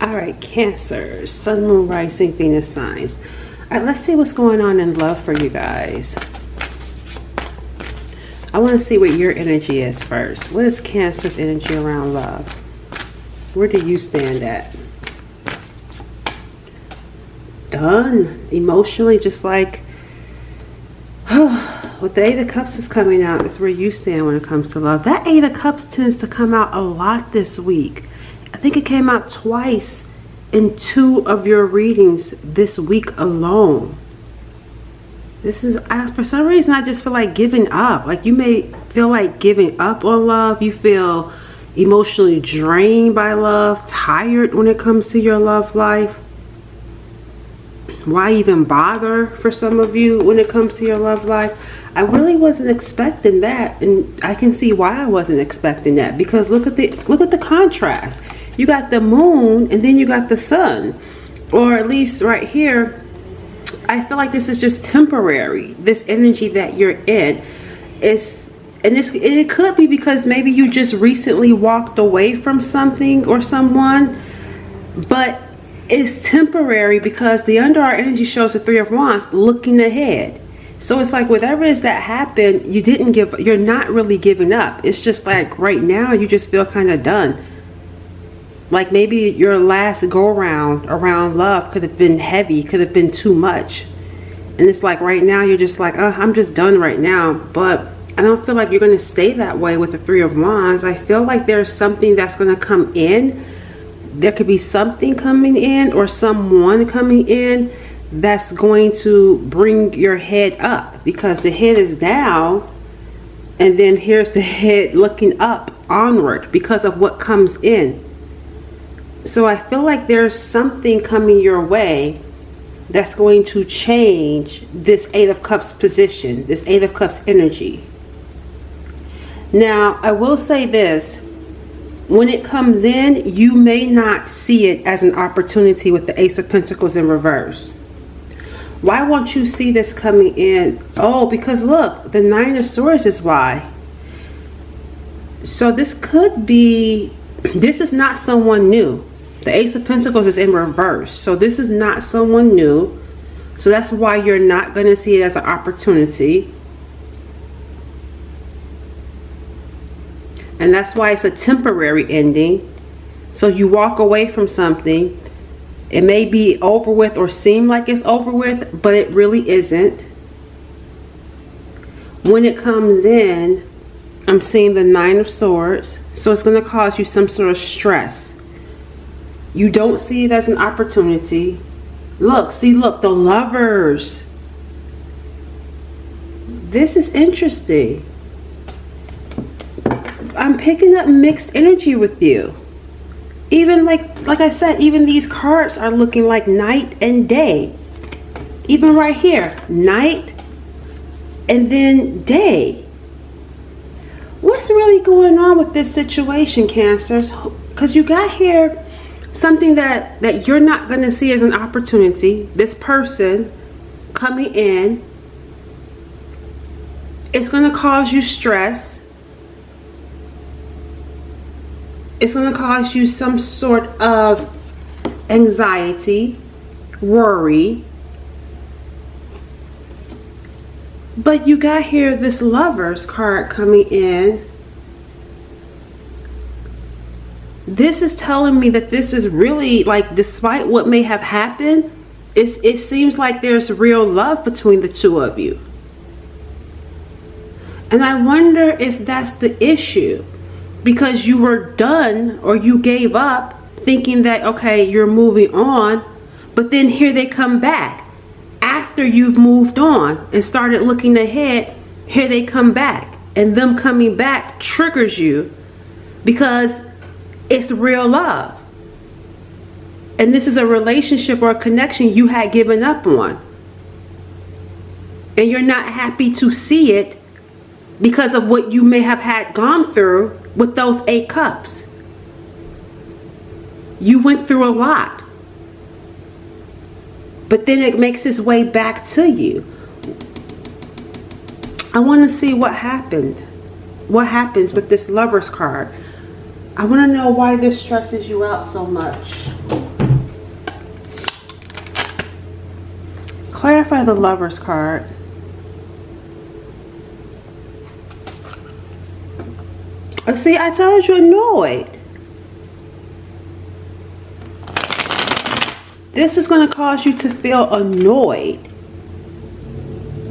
All right, Cancer, Sun, Moon, Rising, Venus signs. All right, let's see what's going on in love for you guys. I want to see what your energy is first. What is Cancer's energy around love? Where do you stand at? Done. Emotionally, just like with the Eight of Cups is coming out, is where you stand when it comes to love. That Eight of Cups tends to come out a lot this week. I think it came out twice in 2 of your readings this week alone. This is, for some reason, I just feel like giving up. Like you may feel like giving up on love. You feel emotionally drained by love, tired when it comes to your love life. Why even bother for some of you when it comes to your love life? I really wasn't expecting that, and I can see why I wasn't expecting that, because look at the contrast. You got the moon and then you got the sun, or at least right here I feel like this is just temporary. This energy that you're in is, and it could be because maybe you just recently walked away from something or someone, but it's temporary because the under our energy shows the Three of Wands looking ahead. So it's like whatever is that happened, you didn't give, you're not really giving up. It's just like right now you just feel kind of done. Like maybe your last go around love could have been heavy, could have been too much. And it's like right now you're just like, oh, I'm just done right now. But I don't feel like you're going to stay that way with the Three of Wands. I feel like there's something that's going to come in. There could be something coming in or someone coming in that's going to bring your head up, because the head is down and then here's the head looking up onward because of what comes in. So I feel like there's something coming your way that's going to change this Eight of Cups position, this Eight of Cups energy. Now, I will say this. When it comes in, you may not see it as an opportunity with the Ace of Pentacles in reverse. Why won't you see this coming in? Oh, because look, the Nine of Swords is why. So this could be, this is not someone new. The Ace of Pentacles is in reverse. So this is not someone new. So that's why you're not going to see it as an opportunity. And that's why it's a temporary ending. So you walk away from something. It may be over with or seem like it's over with, but it really isn't. When it comes in, I'm seeing the Nine of Swords. So it's going to cause you some sort of stress. You don't see it as an opportunity. Look, see, look, the Lovers. This is interesting. I'm picking up mixed energy with you. Even like I said, even these cards are looking like night and day. Even right here, night and then day. What's really going on with this situation, Cancers? Because you got here something that you're not going to see as an opportunity. This person coming in, it's going to cause you stress. It's going to cause you some sort of anxiety, worry. But you got here this Lovers card coming in. This is telling me that this is really, like, despite what may have happened, it seems like there's real love between the two of you. And I wonder if that's the issue. Because you were done, or you gave up thinking that, okay, you're moving on. But then here they come back. After you've moved on and started looking ahead, here they come back. And them coming back triggers you because it's real love. And this is a relationship or a connection you had given up on. And you're not happy to see it because of what you may have had gone through with those 8 cups. You went through a lot. But then it makes its way back to you. I want to see what happened. What happens with this Lovers card. I want to know why this stresses you out so much. if I have the Lovers card? See, I told you, annoyed. This is going to cause you to feel annoyed.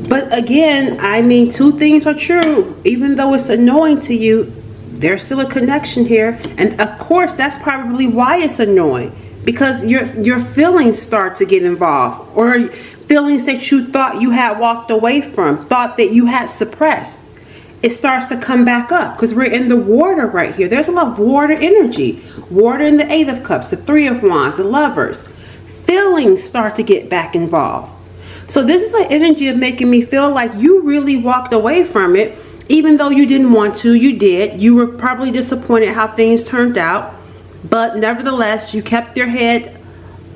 But again, I mean, two things are true. Even though it's annoying to you, there's still a connection here. And of course, that's probably why it's annoying. Because your feelings start to get involved. Or feelings that you thought you had walked away from. Thought that you had suppressed. It starts to come back up. Because we're in the water right here. There's a lot of water energy. Water in the Eight of Cups. The Three of Wands. The Lovers. Feelings start to get back involved. So this is an energy of making me feel like you really walked away from it. Even though you didn't want to, you did. You were probably disappointed how things turned out. But nevertheless, you kept your head,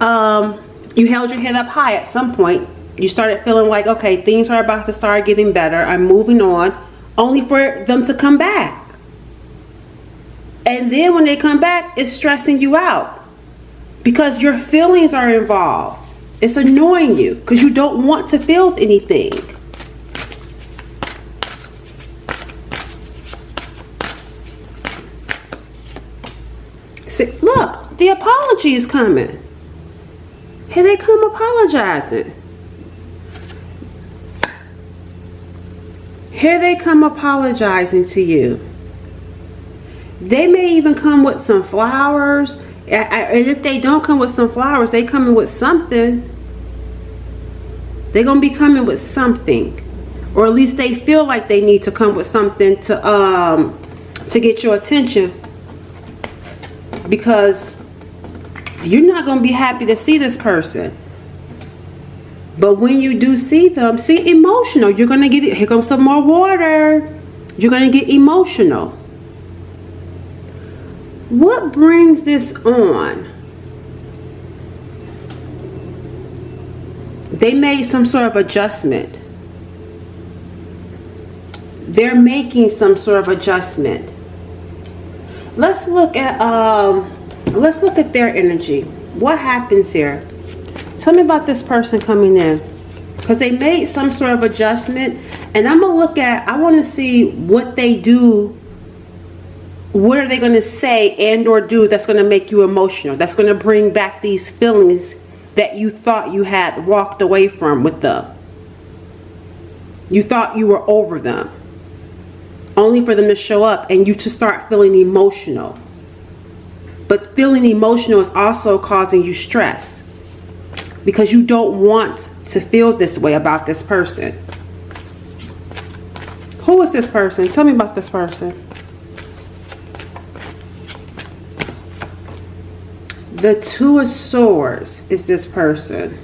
you held your head up high at some point. You started feeling like, okay, things are about to start getting better. I'm moving on. Only for them to come back. And then when they come back, it's stressing you out. Because your feelings are involved. It's annoying you because you don't want to feel anything. See, look, the apology is coming. Here they come apologizing. Here they come apologizing to you. They may even come with some flowers. And if they don't come with some flowers, they coming with something. They're going to be coming with something. Or at least they feel like they need to come with something to get your attention. Because you're not going to be happy to see this person. But when you do see them, see, emotional. You're going to get it. Here comes some more water. You're going to get emotional. What brings this on? They made some sort of adjustment. They're making some sort of adjustment. Let's look at their energy. What happens here? Tell me about this person coming in. Because they made some sort of adjustment. And I'm going to look at, I want to see what they do. What are they going to say and or do that's going to make you emotional? That's going to bring back these feelings that you thought you had walked away from with them. You thought you were over them. Only for them to show up and you to start feeling emotional. But feeling emotional is also causing you stress. Because you don't want to feel this way about this person. Who is this person? Tell me about this person. The Two of Swords is this person.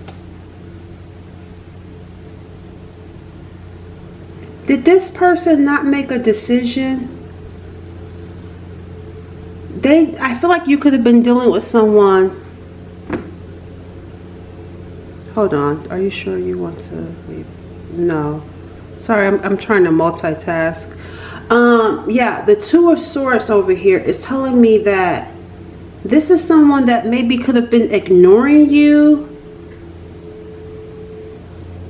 Did this person not make a decision? I feel like you could have been dealing with someone. Hold on. Are you sure you want to leave? No. Sorry, I'm trying to multitask. Yeah, the Two of Swords over here is telling me that this is someone that maybe could have been ignoring you.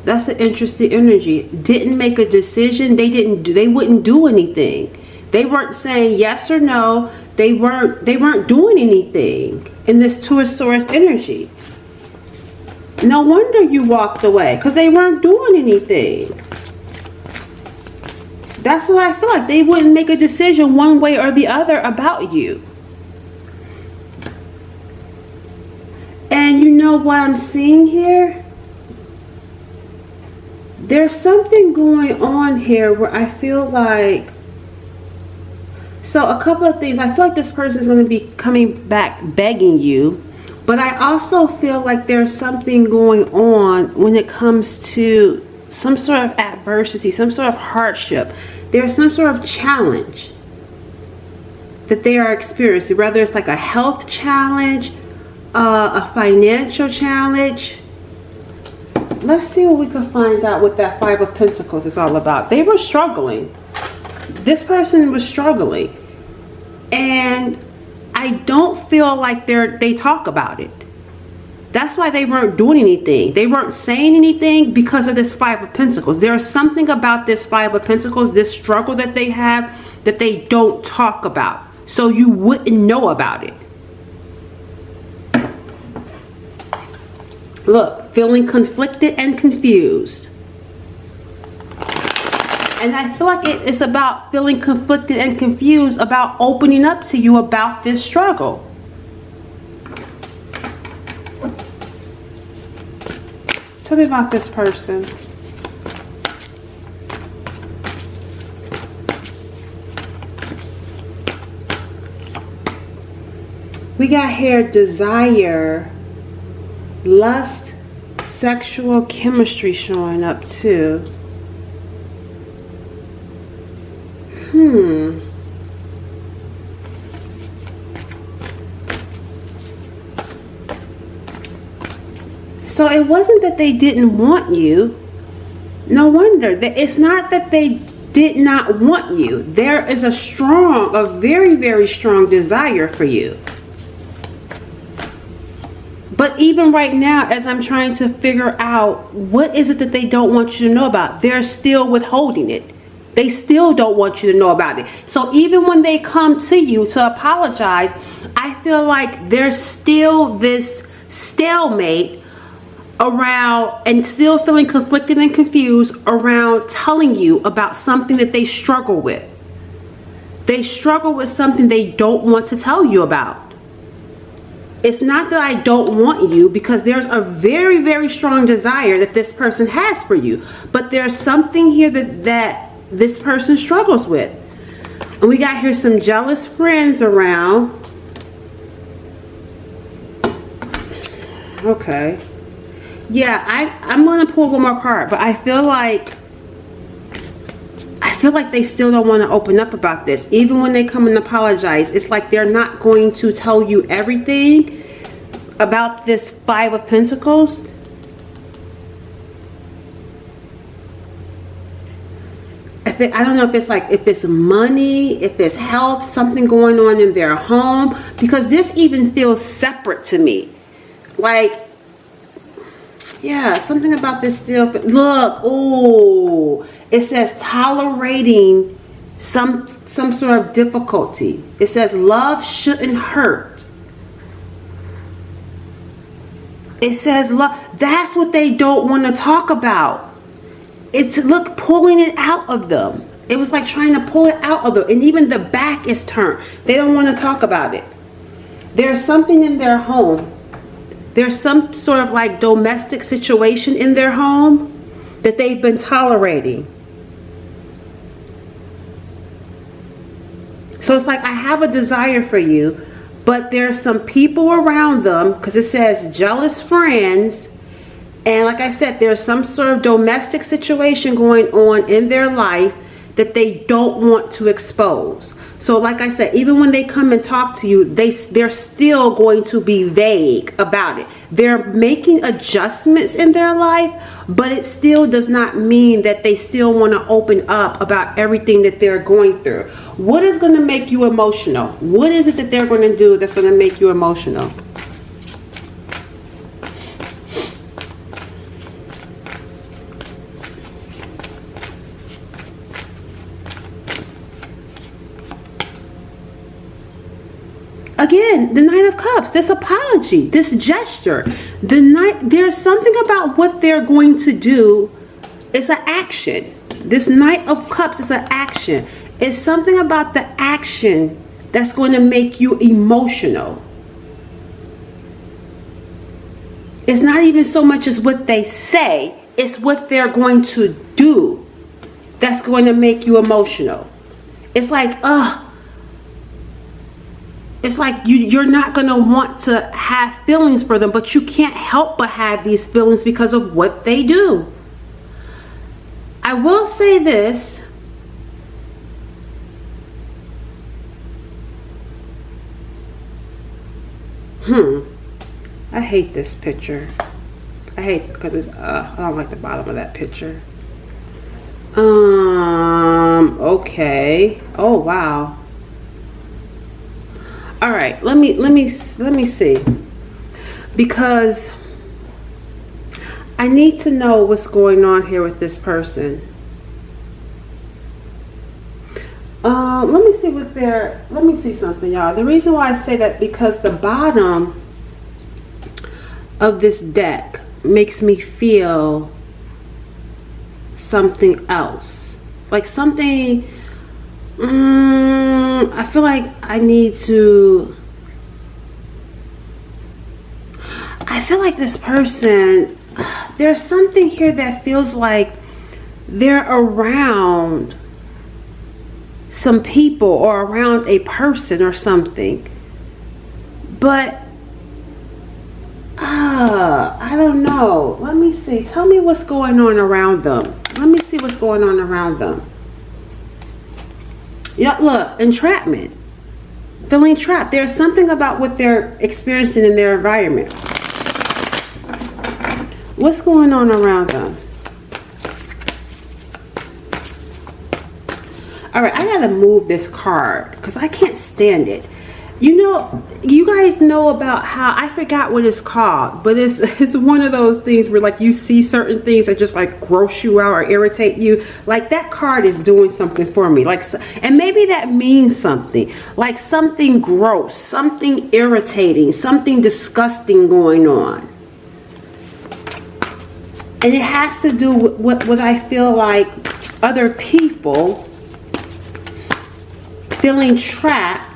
That's an interesting energy. Didn't make a decision. They wouldn't do anything. They weren't saying yes or no. They weren't doing anything in this Two of Swords energy. No wonder you walked away, because they weren't doing anything. That's what I feel like. They wouldn't make a decision one way or the other about you. And you know what I'm seeing here? There's something going on here where I feel like, so a couple of things. I feel like this person is going to be coming back begging you. But I also feel like there's something going on when it comes to some sort of adversity, some sort of hardship. There's some sort of challenge that they are experiencing. Whether it's like a health challenge, a financial challenge. Let's see what we can find out what that Five of Pentacles is all about. They were struggling. This person was struggling. And I don't feel like they talk about it. That's why they weren't doing anything. They weren't saying anything because of this Five of Pentacles. There's something about this Five of Pentacles, this struggle that they have, that they don't talk about. So you wouldn't know about it. Look, feeling conflicted and confused. And I feel like it's about feeling conflicted and confused about opening up to you about this struggle. Tell me about this person. We got here desire, lust, sexual chemistry showing up too. So it wasn't that they didn't want you. No wonder. It's not that they did not want you. There is a very, very strong desire for you. But even right now, as I'm trying to figure out what is it that they don't want you to know about, they're still withholding it. They still don't want you to know about it. So even when they come to you to apologize, I feel like there's still this stalemate around, and still feeling conflicted and confused around telling you about something that they struggle with. They struggle with something they don't want to tell you about. It's not that I don't want you, because there's a very, very strong desire that this person has for you. But there's something here that this person struggles with. And we got here some jealous friends around. Okay. Yeah, I'm going to pull one more card, but I feel like they still don't want to open up about this. Even when they come and apologize, it's like they're not going to tell you everything about this Five of Pentacles. I don't know if it's money, if it's health, something going on in their home, because this even feels separate to me. Like, yeah, something about this still. Look, oh, it says tolerating some sort of difficulty. It says love shouldn't hurt. It says love. That's what they don't want to talk about. It's, look, pulling it out of them. It was like trying to pull it out of them. And even the back is turned. They don't want to talk about it. There's something in their home. There's some sort of like domestic situation in their home that they've been tolerating. So it's like, I have a desire for you, but there's some people around them, because it says jealous friends. And like I said, there's some sort of domestic situation going on in their life that they don't want to expose. So like I said, even when they come and talk to you, they're still going to be vague about it. They're making adjustments in their life, but it still does not mean that they still want to open up about everything that they're going through. What is going to make you emotional? What is it that they're going to do that's going to make you emotional? Again, the Nine of Cups, this apology, this gesture, there's something about what they're going to do. It's an action. This Knight of Cups is an action. It's something about the action that's going to make you emotional. It's not even so much as what they say, it's what they're going to do that's going to make you emotional. It's like, it's like you're not going to want to have feelings for them, but you can't help but have these feelings because of what they do. I will say this. I hate this picture. I hate it because it's, I don't like the bottom of that picture. Okay. Oh, wow. All right, let me see, because I need to know what's going on here with this person. Let me see something, y'all. The reason why I say that, because the bottom of this deck makes me feel something else. Like something, I feel like I feel like this person, there's something here that feels like they're around some people or around a person or something, but I don't know. Let me see. Tell me what's going on around them. Let me see what's going on around them. Yeah, look, entrapment. Feeling trapped. There's something about what they're experiencing in their environment. What's going on around them? All right, I gotta move this card because I can't stand it. You know, you guys know about how, I forgot what it's called, but it's one of those things where like you see certain things that just like gross you out or irritate you. Like that card is doing something for me. Like, and maybe that means something. Like something gross, something irritating, something disgusting going on. And it has to do with what I feel like other people feeling trapped.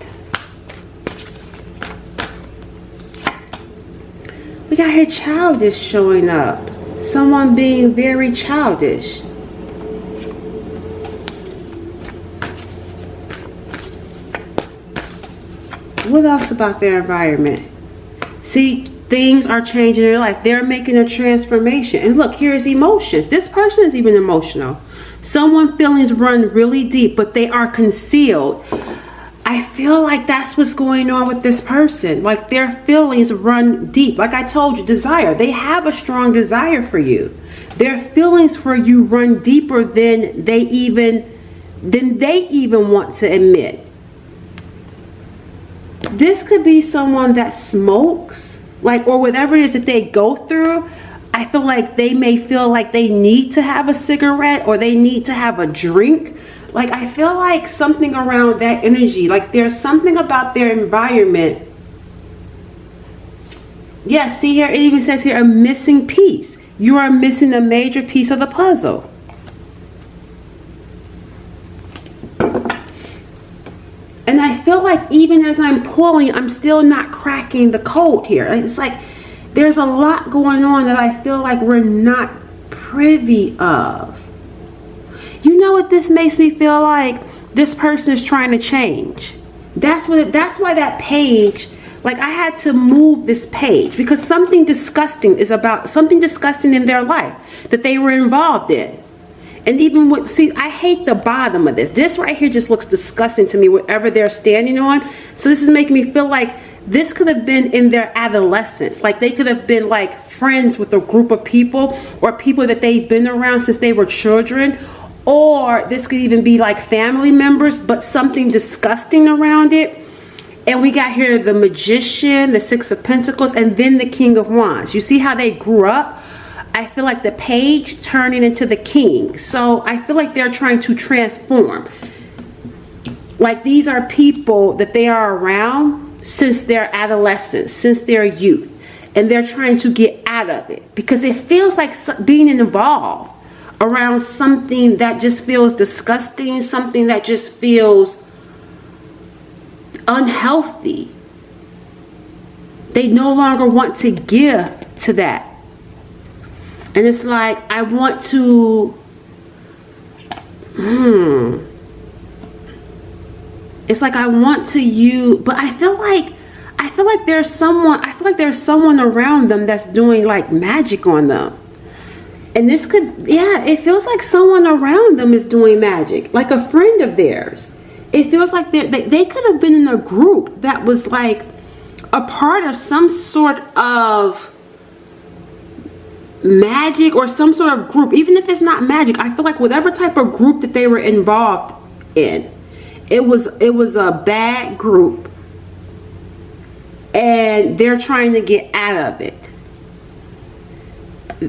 We got here childish showing up. Someone being very childish. What else about their environment? See, things are changing in their life. They're making a transformation. And look, here's emotions. This person is even emotional. Someone's feelings run really deep, but they are concealed. I feel like that's what's going on with this person. Like their feelings run deep. Like I told you, desire. They have a strong desire for you. Their feelings for you run deeper than they even want to admit. This could be someone that smokes, like, or whatever it is that they go through. I feel like they may feel like they need to have a cigarette or they need to have a drink. Like, I feel like something around that energy, like there's something about their environment. Yeah, see here, it even says here, a missing piece. You are missing a major piece of the puzzle. And I feel like even as I'm pulling, I'm still not cracking the code here. It's like there's a lot going on that I feel like we're not privy of. You know what this makes me feel like? This person is trying to change. That's why that page, like I had to move this page because something disgusting in their life that they were involved in. And even with, see, I hate the bottom of this. This right here just looks disgusting to me, whatever they're standing on. So this is making me feel like this could have been in their adolescence. Like they could have been like friends with a group of people or people that they've been around since they were children. Or this could even be like family members, but something disgusting around it. And we got here the Magician, the Six of Pentacles, and then the King of Wands. You see how they grew up? I feel like the page turning into the king. So I feel like they're trying to transform. Like these are people that they are around since their adolescence, since their youth. And they're trying to get out of it. Because it feels like being involved around something that just feels disgusting, something that just feels unhealthy. They no longer want to give to that. And it's like, I want to, it's like I want to use, but I feel like there's someone around them that's doing like magic on them. And this could, yeah, it feels like someone around them is doing magic, like a friend of theirs. It feels like they could have been in a group that was like a part of some sort of magic or some sort of group. Even if it's not magic, I feel like whatever type of group that they were involved in, it was a bad group. And they're trying to get out of it.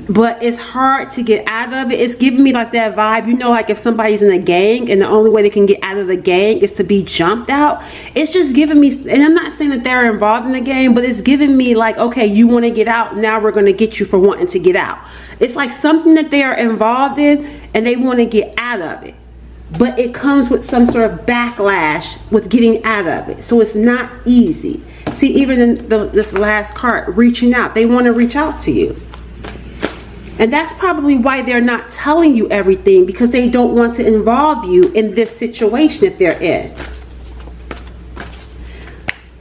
but it's hard to get out of it. It's giving me like that vibe, you know, like if somebody's in a gang and the only way they can get out of the gang is to be jumped out. It's just giving me, and I'm not saying that they're involved in the gang, but it's giving me like, okay, you want to get out, now we're going to get you for wanting to get out. It's like something that they are involved in and they want to get out of it, but it comes with some sort of backlash with getting out of it. So it's not easy. See, even in this last card, reaching out, they want to reach out to you. And that's probably why they're not telling you everything, because they don't want to involve you in this situation that they're in.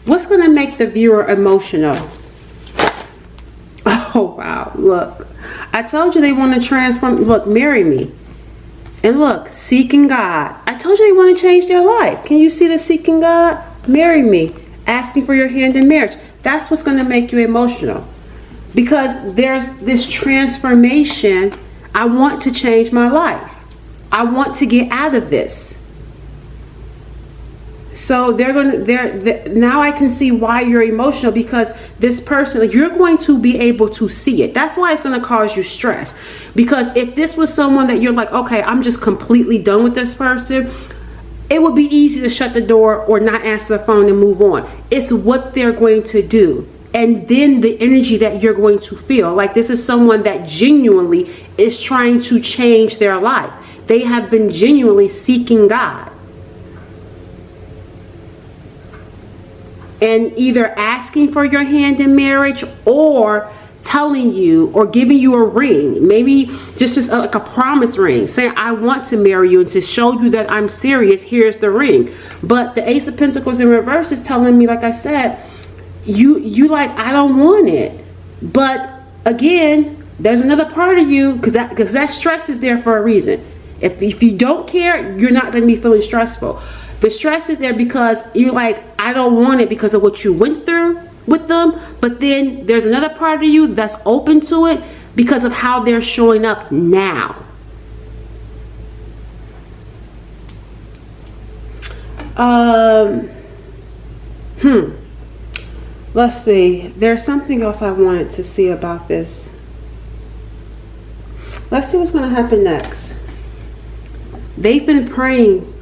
What's going to make the viewer emotional? Oh, wow. Look, I told you they want to transform. Look, marry me. And look, seeking God. I told you they want to change their life. Can you see the seeking God? Marry me. Asking for your hand in marriage. That's what's going to make you emotional. Because there's this transformation. I want to change my life. I want to get out of this. So now I can see why you're emotional, because this person, you're going to be able to see it. That's why it's going to cause you stress. Because if this was someone that you're like, okay, I'm just completely done with this person, it would be easy to shut the door or not answer the phone and move on. It's what they're going to do. And then the energy that you're going to feel. Like this is someone that genuinely is trying to change their life. They have been genuinely seeking God. And either asking for your hand in marriage, or telling you or giving you a ring, maybe just like a promise ring, saying I want to marry you, and to show you that I'm serious, here's the ring. But the Ace of Pentacles in reverse is telling me, like I said, you like, I don't want it. But again, there's another part of you, because that stress is there for a reason. If you don't care, you're not going to be feeling stressful. The stress is there because you're like, I don't want it because of what you went through with them. But then there's another part of you that's open to it because of how they're showing up now. Let's see. There's something else I wanted to see about this. Let's see what's going to happen next. They've been praying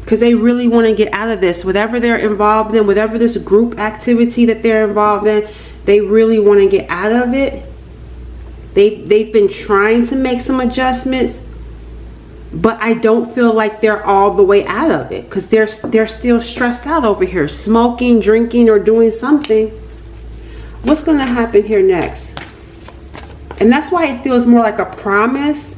because they really want to get out of this. Whatever they're involved in, whatever this group activity that they're involved in, they really want to get out of it. They've been trying to make some adjustments, but I don't feel like they're all the way out of it, because they're still stressed out over here, smoking, drinking, or doing something. What's going to happen here next? And that's why it feels more like a promise,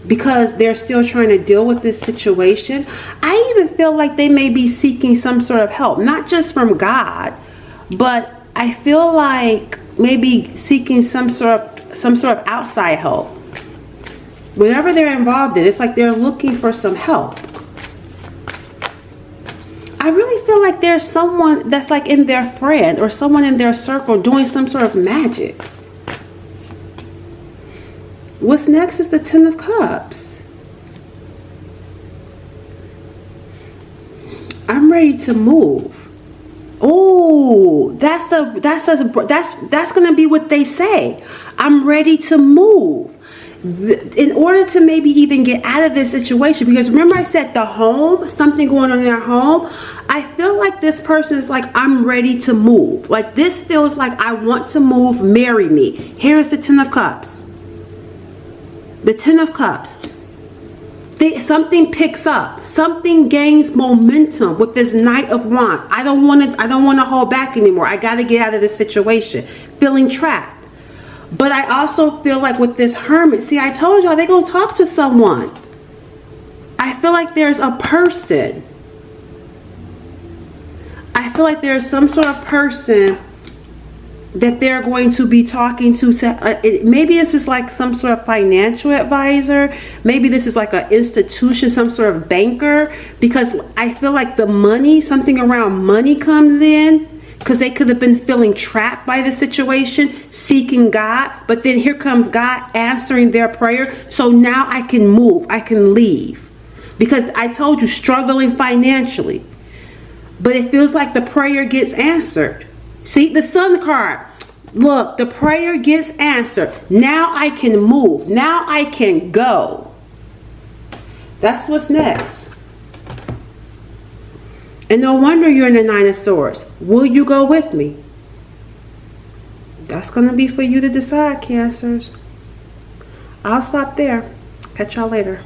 because they're still trying to deal with this situation. I even feel like they may be seeking some sort of help, not just from God, but I feel like maybe seeking some sort of outside help. Whatever they're involved in, it's like they're looking for some help. I really feel like there's someone that's like in their friend or someone in their circle doing some sort of magic. What's next is the Ten of Cups. I'm ready to move. Oh, that's going to be what they say. I'm ready to move. In order to maybe even get out of this situation, because remember I said the home, something going on in their home, I feel like this person is like, I'm ready to move. Like this feels like, I want to move, marry me. Here is the Ten of Cups. The Ten of Cups. Something picks up. Something gains momentum with this Knight of Wands. I don't want to hold back anymore. I got to get out of this situation. Feeling trapped. But I also feel like with this Hermit, see, I told y'all they're going to talk to someone. I feel like there's a person. I feel like there's some sort of person that they're going to be talking to maybe this is like some sort of financial advisor. Maybe this is like an institution, some sort of banker, because I feel like the money, something around money comes in. Because they could have been feeling trapped by the situation, seeking God. But then here comes God answering their prayer. So now I can move. I can leave. Because I told you, struggling financially. But it feels like the prayer gets answered. See, the Sun card. Look, the prayer gets answered. Now I can move. Now I can go. That's what's next. And no wonder you're in the Nine of Swords. Will you go with me? That's going to be for you to decide, Cancers. I'll stop there. Catch y'all later.